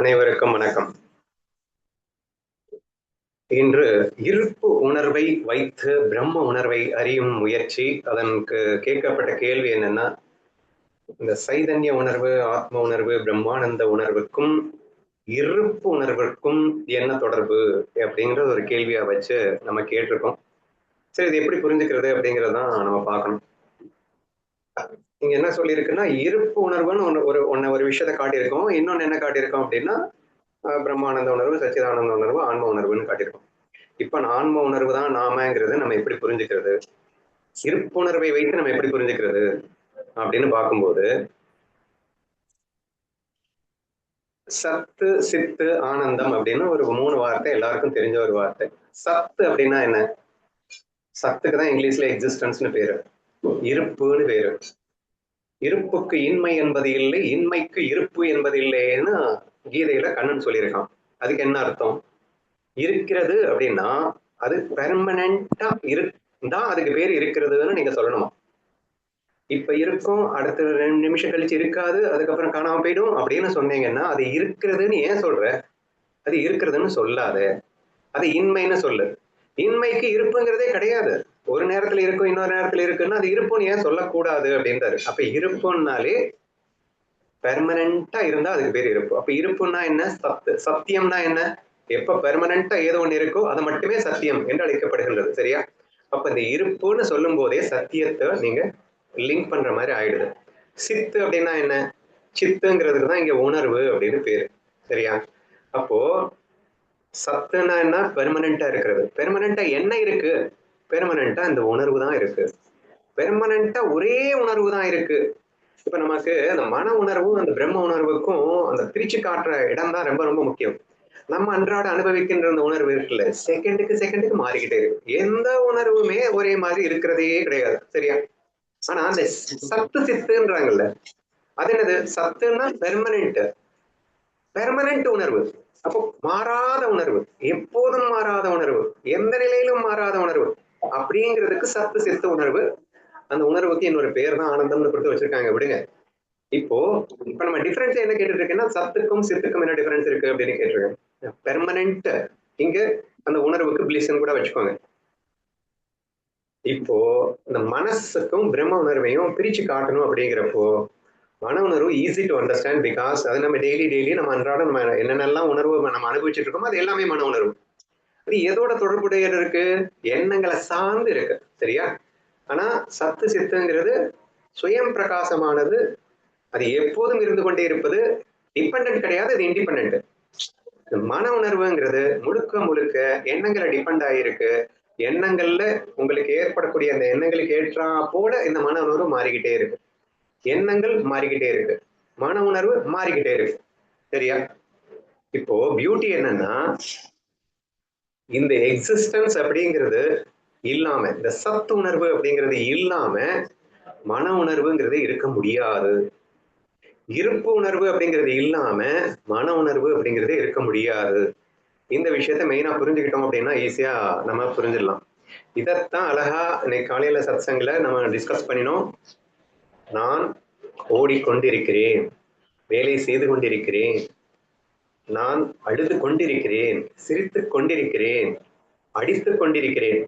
அனைவருக்கும் வணக்கம். இன்று இருப்பு உணர்வை வைத்து பிரம்ம உணர்வை அறியும் முயற்சி. அதற்கு கேட்கப்பட்ட கேள்வி என்னன்னா, இந்த சைதன்ய உணர்வு, ஆத்ம உணர்வு, பிரம்மானந்த உணர்வுக்கும் இருப்பு உணர்வுக்கும் என்ன தொடர்பு அப்படிங்கிற ஒரு கேள்வியா வச்சு நம்ம கேட்டிருக்கோம். சரி, இது எப்படி புரிஞ்சுக்கிறது அப்படிங்கறதான் நம்ம பார்க்கணும். இங்க என்ன சொல்லியிருக்குன்னா, இருப்பு உணர்வுன்னு ஒரு விஷயத்தை காட்டியிருக்கோம். இன்னொன்னு என்ன காட்டியிருக்கோம் அப்படின்னா, பிரம்மானந்த உணர்வு, சச்சிதானந்த உணர்வு, ஆன்ம உணர்வுன்னு காட்டியிருக்கோம். இப்ப ஆன்ம உணர்வு தான் நாமங்கிறது நம்ம எப்படி புரிஞ்சுக்கிறது, இருப்புணர்வை வைத்து நம்ம எப்படி புரிஞ்சுக்கிறது அப்படின்னு பார்க்கும்போது, சத்து, சித்து, ஆனந்தம் அப்படின்னு ஒரு 3 வார்த்தை எல்லாருக்கும் தெரிஞ்ச ஒரு வார்த்தை. சத்து அப்படின்னா என்ன? சத்துக்கு தான் இங்கிலீஷ்ல எக்ஸிஸ்டன்ஸ்னு பேரு, இருப்புன்னு பேரு. இருப்புக்கு இன்மை என்பது இல்லை, இன்மைக்கு இருப்பு என்பது இல்லைன்னு கீதையில கண்ணன் சொல்லியிருக்கான். அதுக்கு என்ன அர்த்தம்? இருக்கிறது அப்படின்னா அது பெர்மனண்டா இருந்தா அதுக்கு பேர் இருக்கிறதுன்னு நீங்க சொல்லணுமா? இப்ப இருக்கும், அடுத்த 2 நிமிஷம் கழிச்சு இருக்காது, அதுக்கப்புறம் காணாம போயிடும் அப்படின்னு சொன்னீங்கன்னா அது இருக்கிறதுன்னு ஏன் சொல்ற? அது இருக்கிறதுன்னு சொல்லாத, அது இன்மைன்னு சொல்லு. இன்மைக்கு இருப்புங்கிறதே கிடையாது. ஒரு நேரத்துல இருக்கும், இன்னொரு நேரத்துல இருக்குன்னா அது இருப்புன்னு ஏன் சொல்லக்கூடாது அப்படின்றாரு. அப்ப இருப்புன்னாலே பெர்மனண்டா இருந்தா அதுக்கு பேர் இருப்பு. அப்ப இருப்புன்னா என்ன? சத்து. சத்தியம்னா என்ன? எப்ப பெர்மனண்டா ஏதோ ஒண்ணு இருக்கோ அது மட்டுமே சத்தியம் என்று அழைக்கப்படுகின்றது. சரியா? அப்ப இந்த இருப்புன்னு சொல்லும் போதே சத்தியத்தை நீங்க லிங்க் பண்ற மாதிரி ஆயிடுது. சித்து அப்படின்னா என்ன? சித்துங்கிறதுக்கு தான் இங்க உணர்வு அப்படின்னு பேரு. சரியா? அப்போ சத்துனா என்ன? பெர்மனண்டா இருக்கிறது. பெர்மனண்டா என்ன இருக்கு? பெர்மனண்டா இந்த உணர்வு தான் இருக்கு. பெர்மனண்டா ஒரே உணர்வு தான் இருக்கு. இப்ப நமக்கு அந்த மன உணர்வும் அந்த பிரம்ம உணர்வுக்கும் அந்த பிரிச்சு காட்டுற இடம் தான் ரொம்ப ரொம்ப முக்கியம். நம்ம அன்றாட அனுபவிக்கின்ற அந்த உணர்வு இருக்குல்ல, செகண்டுக்கு மாறிக்கிட்டே இருக்கு. எந்த உணர்வுமே ஒரே மாதிரி இருக்கிறதே கிடையாது. சரியா? ஆனா அந்த சத்து சித்துன்றாங்கல்ல, அது என்னது? சத்துன்னா பெர்மனன்ட், பெர்மனன்ட் உணர்வு. அப்போ மாறாத உணர்வு, எப்போதும் மாறாத உணர்வு, எந்த நிலையிலும் மாறாத உணர்வு அப்படிங்கிறதுக்கு சத்து சித்து உணர்வு. அந்த உணர்வுக்கு இன்னொரு பேர் தான் ஆனந்தம்னு கொடுத்து வச்சிருக்காங்க, விடுங்க. இப்போ இப்ப நம்ம டிஃபரன்ஸ் என்ன கேட்டுட்டு இருக்கேன்னா, சத்துக்கும் சித்துக்கும் என்ன டிஃபரன்ஸ் இருக்கு அப்படின்னு கேட்டிருக்கேன். பெர்மனன்ட் இங்க அந்த உணர்வுக்கு பிளிஸ்ன்னு கூட வச்சுக்கோங்க. இப்போ இந்த மனசுக்கும் பிரம்ம உணர்வையும் பிரிச்சு காட்டணும் அப்படிங்கிறப்போ, மன உணர்வு ஈஸி டு அண்டர்ஸ்டாண்ட், பிகாஸ் அது நம்ம டெய்லி நம்ம அன்றாடம் நம்ம என்னென்னலாம் உணர்வு நம்ம அனுபவிச்சுட்டு இருக்கோமோ அது எல்லாமே மன உணர்வு. அது எதோட தொடர்புடைய இருக்கு? எண்ணங்களை சார்ந்து இருக்கு. சரியா? ஆனா சத்து சித்துங்கிறது சுயம் பிரகாசமானது, அது எப்போதும் இருந்து கொண்டே இருப்பது, டிபெண்ட் கிடையாது, அது இண்டிபெண்ட். மன உணர்வுங்கிறது முழுக்க முழுக்க எண்ணங்களை டிபெண்ட் ஆகிருக்கு. எண்ணங்கள்ல உங்களுக்கு ஏற்படக்கூடிய அந்த எண்ணங்களுக்கு ஏற்றா போல இந்த மன உணர்வு மாறிக்கிட்டே இருக்கு. எண்ணங்கள் மாறிக்கிட்டே இருக்கு, மன உணர்வு மாறிக்கிட்டே இருக்கு. சரியா? இப்போ பியூட்டி என்னன்னா, இந்த எக்ஸிஸ்டன்ஸ் அப்படிங்கிறது இல்லாம, இந்த சத்து உணர்வு அப்படிங்கிறது இல்லாம மன உணர்வுங்கிறது இருக்க முடியாது. இருப்பு உணர்வு அப்படிங்கிறது இல்லாம மன உணர்வு அப்படிங்கிறதே இருக்க முடியாது. இந்த விஷயத்த மெயினா புரிஞ்சுக்கிட்டோம் அப்படின்னா ஈஸியா நம்ம புரிஞ்சிடலாம். இதத்தான் அழகா இன்னைக்கு காலையில சத்சங்ல நம்ம டிஸ்கஸ் பண்ணினோம். நான் ஓடிக்கொண்டிருக்கிறேன், வேலை செய்து கொண்டிருக்கிறேன், நான் அழுது கொண்டிருக்கிறேன், சிரித்துக் கொண்டிருக்கிறேன், அடித்துக் கொண்டிருக்கிறேன்.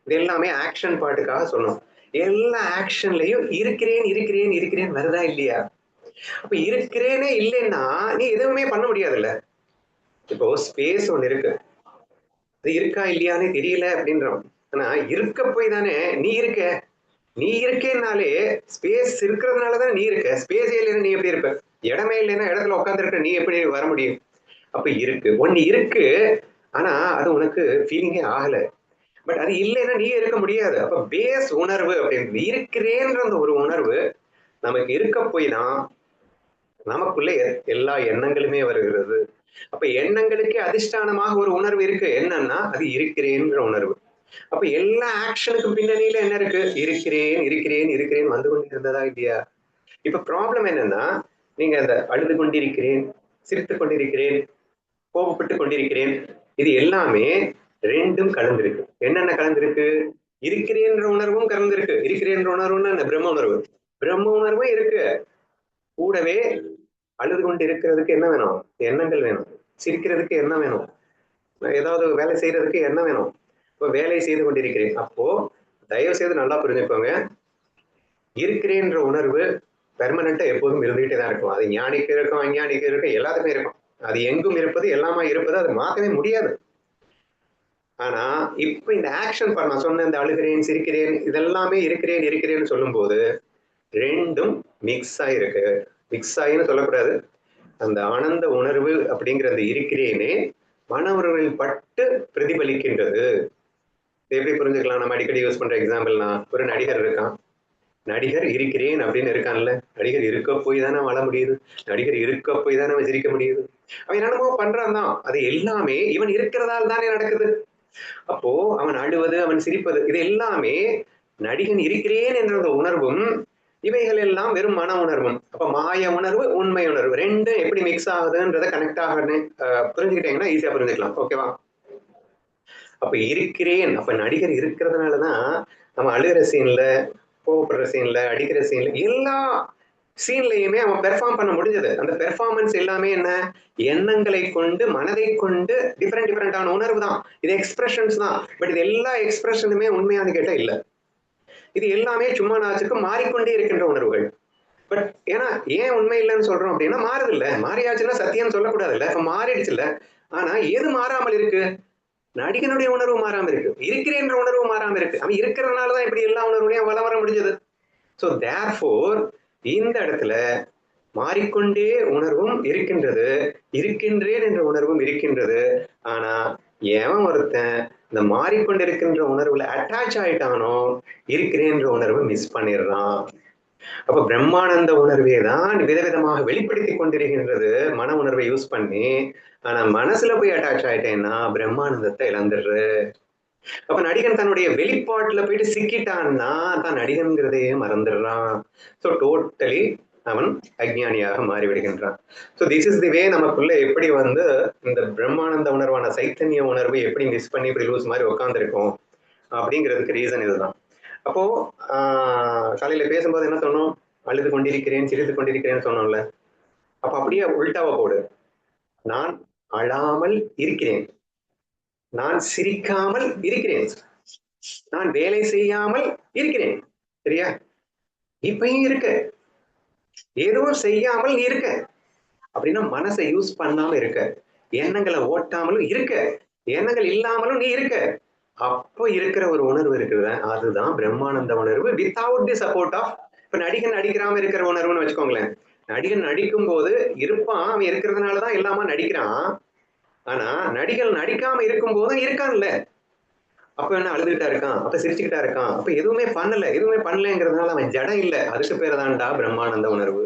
இது எல்லாமே ஆக்ஷன் பாட்டுக்காக சொன்னோம். எல்லா ஆக்ஷன்லயும் இருக்கிறேன் இருக்கிறேன் இருக்கிறேன் வருதா இல்லையா? அப்ப இருக்கிறேனே இல்லைன்னா நீ எதுவுமே பண்ண முடியாதுல்ல. இப்போ ஸ்பேஸ் ஒண்ணு இருக்கு, அது இருக்கா இல்லையானே தெரியல அப்படின்றோம். ஆனா இருக்க போய் தானே நீ இருக்க. நீ இருக்கேனாலே ஸ்பேஸ் இருக்கிறதுனாலதான் நீ இருக்க. ஸ்பேஸ் இல்லைன்னா நீ எப்படி இருப்ப? இடமே இல்லைன்னா இடத்துல உட்கார்ந்து இருக்க நீ எப்படி வர முடியும்? அப்ப இருக்கு, ஒண்ணு இருக்கு. ஆனா அது உனக்கு ஃபீலிங்கே ஆகல. பட் அது இல்லைன்னா நீ இருக்க முடியாது. அப்ப பேஸ் உணர்வு அப்படின்றது இருக்கிறேன்ற அந்த ஒரு உணர்வு நமக்கு இருக்க போய் தான் நமக்குள்ள எல்லா எண்ணங்களுமே வருகிறது. அப்ப எண்ணங்களுக்கே அதிஷ்டானமாக ஒரு உணர்வு இருக்கு, என்னன்னா அது இருக்கிறேன்ற உணர்வு. அப்ப எல்லா ஆக்ஷனுக்கும் பின்னணியில என்ன இருக்கு? இருக்கிறேன் இருக்கிறேன் இருக்கிறேன் வந்து கொண்டிருந்ததா இல்லையா? இப்ப ப்ராப்ளம் என்னன்னா, நீங்க அந்த அழுது கொண்டிருக்கிறேன், சிரித்துக் கொண்டிருக்கிறேன், கோபப்பட்டு கொண்டிருக்கிறேன், இது எல்லாமே ரெண்டும் கலந்திருக்கு. என்னென்ன கலந்திருக்கு? இருக்கிறேன்ற உணர்வும் கலந்திருக்கு. இருக்கிறேன்ற உணர்வுன்னா பிரம்ம உணர்வு, பிரம்ம உணர்வும் இருக்கு கூடவே. அழுது கொண்டு இருக்கிறதுக்கு என்ன வேணும்? எண்ணங்கள் வேணும். சிரிக்கிறதுக்கு என்ன வேணும்? ஏதாவது வேலை செய்யறதுக்கு என்ன வேணும்? இப்போ வேலை செய்து கொண்டிருக்கிறேன். அப்போ தயவு செய்து நல்லா புரிஞ்சுக்கோங்க. இருக்கிறேன்ற உணர்வு பெர்மனண்டா எப்போதும் இருந்துகிட்டே தான் இருக்கும். அது ஞானிக்கு இருக்கும், அஞ்ஞானிக்கு இருக்கும், எல்லாத்துக்குமே இருக்கும். அது எங்கும் இருப்பது, எல்லாமா இருப்பது, அது மாற்றவே முடியாது. ஆனா இப்ப இந்த ஆக்ஷன் நான் சொன்ன இந்த அழுகிறேன், சிரிக்கிறேன், இதெல்லாமே இருக்கிறேன் இருக்கிறேன்னு சொல்லும்போது ரெண்டும் மிக்ஸ் ஆயிருக்கு. மிக்ஸ் ஆயின்னு சொல்லக்கூடாது. அந்த ஆனந்த உணர்வு அப்படிங்கிறது இருக்கிறேனே மன உணர்வில் பட்டு பிரதிபலிக்கின்றது. எப்படி புரிஞ்சுக்கலாம்? நம்ம அடிக்கடி யூஸ் பண்ற எக்ஸாம்பிள்னா, ஒரு நடிகர் இருக்கான். நடிகர் இருக்கிறேன் அப்படின்னு இருக்கான்ல, நடிகர் இருக்க போய் தானே வாழ முடியுது, நடிகர் இருக்க போய் தானே அவன் சிரிக்க முடியுது. அவன் என்னென்னமோ பண்றான் தான், அது எல்லாமே இவன் இருக்கிறதால் தானே நடக்குது. அப்போ அவன் அழுவது, அவன் சிரிப்பது, இது எல்லாமே நடிகன் இருக்கிறேன் என்ற உணர்வும் இவைகள் எல்லாம் வெறும் மன உணர்வும். அப்ப மாய உணர்வு, உண்மை உணர்வு ரெண்டும் எப்படி மிக்ஸ் ஆகுதுன்றத கனெக்ட் ஆகுதுன்னு புரிஞ்சுக்கிட்டீங்கன்னா ஈஸியா புரிஞ்சுக்கலாம். ஓகேவா? அப்ப இருக்கிறேன், அப்ப நடிகர் இருக்கிறதுனாலதான் நம்ம அழுகிற சீன்ல, கோவப்படுற சீன்ல, அடிக்கிற சீன்ல, எல்லா சீன்லயுமே அவன் பெர்ஃபார்ம் பண்ண முடிஞ்சது. அந்த பெர்ஃபார்மன்ஸ் எல்லாமே என்ன? எண்ணங்களை கொண்டு, மனதை கொண்டு டிஃபரெண்டான உணர்வு தான். இது எக்ஸ்பிரஷன்ஸ் தான். பட் இது எல்லா எக்ஸ்பிரஷனுமே உண்மையானு கேட்டா இல்ல. இது எல்லாமே சும்மா நாச்சுக்கு மாறிக்கொண்டே இருக்கின்ற உணர்வுகள். பட் ஏன்னா ஏன் உண்மை இல்லைன்னு சொல்றோம் அப்படின்னா, மாறுது இல்ல. மாறியாச்சுன்னா சத்தியம் சொல்லக்கூடாது இல்ல. இப்ப மாறிடுச்சு இல்ல. ஆனா எது மாறாமல் இருக்கு? நடிகனுடைய உணர்வு மாறாம இருக்கு. இருக்கிறேன்ற உணர்வு மாறாம இருக்கு. அவன் இருக்கிறதுனாலதான் இப்படி எல்லா உணர்வுலையும் வள வர முடிஞ்சது. சோ தேர்ஃபோர் இந்த இடத்துல மாறிக்கொண்டே உணர்வும் இருக்கின்றது, இருக்கின்றேன் என்ற உணர்வும் இருக்கின்றது. ஆனா எவன் ஒருத்தன் இந்த மாறிக்கொண்டிருக்கின்ற உணர்வுல அட்டாச் ஆயிட்டானோ இருக்கிறேன்ற உணர்வு மிஸ் பண்ணிடுறான். அப்ப பிரம்மானந்த உணர்வே தான் விதவிதமாக வெளிப்படுத்தி கொண்டிருக்கின்றது மன உணர்வை யூஸ் பண்ணி. ஆனா மனசுல போய் அட்டாச் ஆயிட்டேன்னா பிரம்மானந்தத்தை இழந்துடுற. அப்ப நடிகன் தன்னுடைய வெளிப்பாட்டுல போயிட்டு சிக்கிட்டான்னா தான் நடிகன்கிறதையே மறந்துடுறான். ஸோ டோட்டலி அவன் அஜ்ஞானியாக மாறிவிடுகின்றான். ஸோ திஸ் இஸ் தி வே நமக்குள்ள எப்படி இந்த பிரம்மானந்த உணர்வான சைத்தன்ய உணர்வு எப்படி மிஸ் பண்ணி இப்படி லூஸ் மாதிரி உட்காந்துருக்கோம் அப்படிங்கிறதுக்கு ரீசன் இதுதான். அப்போ காலையில பேசும்போது என்ன சொன்னோம்? அழுது கொண்டிருக்கிறேன், சிரித்து கொண்டிருக்கிறேன்னு சொன்னோம்ல. அப்ப அப்படியே உள்டாவா போடு. நான் அழாமல் இருக்கிறேன், நான் சிரிக்காமல் இருக்கிறேன், நான் வேலை செய்யாமல் இருக்கிறேன். சரியா? இப்பயும் இருக்க, எதுவும் செய்யாமல் நீ இருக்க அப்படின்னா மனசை யூஸ் பண்ணாம இருக்க, எண்ணங்களை ஓட்டாமலும் இருக்க, எண்ணங்கள் இல்லாமலும் நீ இருக்க. அப்போ இருக்கிற ஒரு உணர்வு இருக்குல்ல, அதுதான் பிரம்மானந்த உணர்வு வித்தவுட் தி சப்போர்ட் ஆஃப். இப்ப நடிகன் நடிக்கிறாம இருக்கிற உணர்வுன்னு வச்சுக்கோங்களேன். நடிகன் நடிக்கும் போது இருப்பான், அவன் இருக்கிறதுனாலதான் எல்லாமா நடிக்கிறான். ஆனா நடிகன் நடிக்காம இருக்கும் போதும் இருக்கான்ல. அப்ப என்ன அழுதுகிட்டா இருக்கான், அப்ப சிரிச்சுக்கிட்டா இருக்கான், அப்ப எதுவுமே பண்ணலங்கிறதுனால அவன் ஜடம் இல்ல. அதுக்கு பேர் தான்டா பிரம்மானந்த உணர்வு.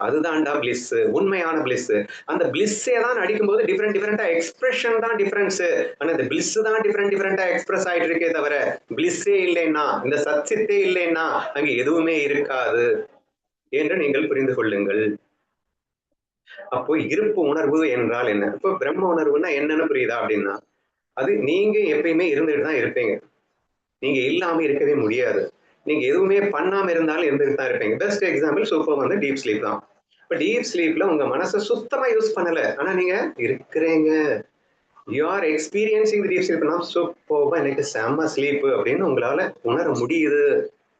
அதுதான்டா பிளிஸ், உண்மையான பிளிஸ். அந்த பிளிஸ்ஸே தான் நடிக்கும்போது டிஃப்ரெண்டா எக்ஸ்பிரஷன் தான் டிஃபரன்ஸ். ஆனா இந்த பிளிஸ் தான் டிஃப்ரெண்டா எக்ஸ்பிரஸ் ஆயிட்டு இருக்கே தவிர பிளிஸ்ஸே இல்லைன்னா, இந்த சச்சித்தே இல்லைன்னா அங்க எதுவுமே இருக்காது என்று நீங்கள் புரிந்து கொள்ளுங்கள். அப்போ இருப்பு உணர்வு என்றால் என்ன? இப்போ பிரம்ம உணர்வுன்னா என்னன்னு புரியுதா அப்படின்னா, அது நீங்க எப்பயுமே இருந்துட்டு தான் இருப்பீங்க. நீங்க இல்லாம இருக்கவே முடியாது. நீங்க எதுவுமே பண்ணாம இருந்தாலும் இருந்துட்டு தான் இருப்பீங்க. Best example super deep sleep தான். இப்ப டீப் ஸ்லீப்ல உங்க மனசை சுத்தமா யூஸ் பண்ணல, ஆனா நீங்க இருக்கிறீங்க. யூ ஆர் எக்ஸ்பீரியன்சிங் டீப் ஸ்லீப்னா சூப்பர்வா எனக்கு செம்ம ஸ்லீப் அப்படின்னு உங்களால உணர முடியுது.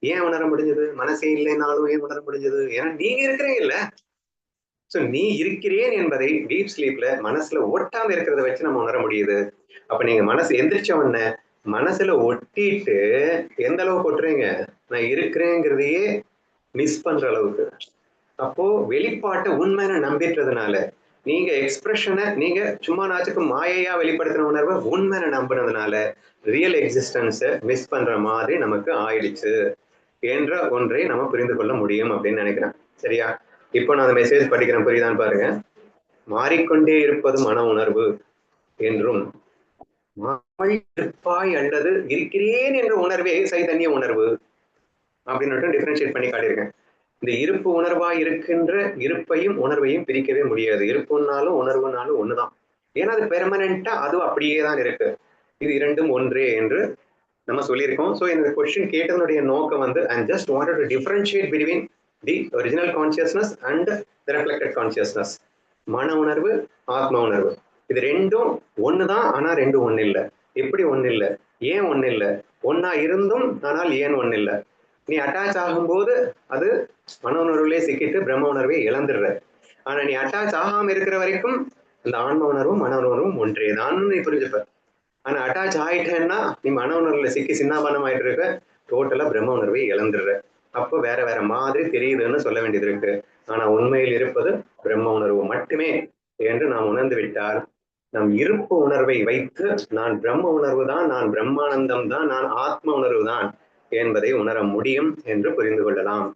ஏன் உணர முடிஞ்சது? மனசே இல்லைனாலும் ஏன் உணர முடிஞ்சது? ஏன்னா நீங்க இருக்கிறீங்கல்ல. சோ நீ இருக்கிறேன் என்பதை டீப் ஸ்லீப்ல மனசுல ஒட்டாம இருக்கிறத வச்சு நம்ம உணர முடியுது. அப்ப நீங்க மனசு எந்திரிச்ச உடனே மனசுல ஒட்டிட்டு எந்த அளவுக்கு ஒட்டுறீங்க? நான் இருக்கிறேங்கிறதையே மிஸ் பண்ற அளவுக்கு. அப்போ வெளிப்பாட்டை உண்மையான நம்பிட்டதுனால நீங்க எக்ஸ்பிரஷனை நீங்க சும்மா நாச்சுக்கு மாயையா வெளிப்படுத்தின உணர்வை உண்மையான நம்பினதுனால ரியல் எக்ஸிஸ்டன்ஸை மிஸ் பண்ற மாதிரி நமக்கு ஆயிடுச்சு என்ற ஒன்றை நம்ம புரிந்து கொள்ள முடியும் அப்படின்னு நினைக்கிறேன். சரியா? இப்போ நான் அந்த மெசேஜ் படிக்கிறேன், புரியுதான்னு பாருங்க. மாறிக்கொண்டே இருப்பது மன உணர்வு என்றும், இருப்பாய் அல்லது இருக்கிறேன் என்ற உணர்வே சைதன்ய உணர்வு அப்படின்னு டிஃபரன்ஷியேட் பண்ணி காட்டியிருக்கேன். இந்த இருப்பு உணர்வாய் இருக்கின்ற இருப்பையும் உணர்வையும் பிரிக்கவே முடியாது. இருப்புனாலும் உணர்வுனாலும் ஒண்ணுதான். ஏன்னா அது பெர்மனண்டா அது அப்படியே தான் இருக்கு. இது இரண்டும் ஒன்றே என்று நம்ம சொல்லியிருக்கோம். ஸோ இந்த கொஸ்டின் கேட்டதனுடைய நோக்கம் I just wanted to differentiate between the original consciousness and the reflected consciousness. மன உணர்வு, ஆத்ம உணர்வு, இது ரெண்டும் ஒண்ணுதான். ஆனா ரெண்டும் ஒண்ணு இல்லை. எப்படி ஒண்ணு இல்லை? ஏன் ஒண்ணு இல்லை? ஒன்னா இருந்தும் ஆனால் ஏன் ஒண்ணு இல்லை? நீ அட்டாச் ஆகும்போது அது மன உணர்வுலயே சிக்கிட்டு பிரம்ம உணர்வை இழந்துடுற. ஆனா நீ அட்டாச் ஆகாம இருக்கிற வரைக்கும் இந்த ஆன்ம உணர்வும் மன உணர்வும் ஒன்றேதான் நீ புரிஞ்சுப்ப. ஆனா அட்டாச் ஆயிட்டேன்னா நீ மன உணர்வுல சிக்கி சின்னாபானம் ஆயிட்டு இருக்க, டோட்டலா பிரம்ம உணர்வை இழந்துடுற. அப்போ வேற வேற மாதிரி தெரியுதுன்னு சொல்ல வேண்டியது இருக்கு. ஆனா உண்மையில் இருப்பது பிரம்ம உணர்வு மட்டுமே என்று நாம் உணர்ந்து விட்டால் நம் இருப்பு உணர்வை வைத்து நான் பிரம்ம உணர்வு தான், நான் பிரம்மானந்தம் தான், நான் ஆத்ம உணர்வு தான் என்பதை உணர முடியும் என்று புரிந்து கொள்ளலாம்.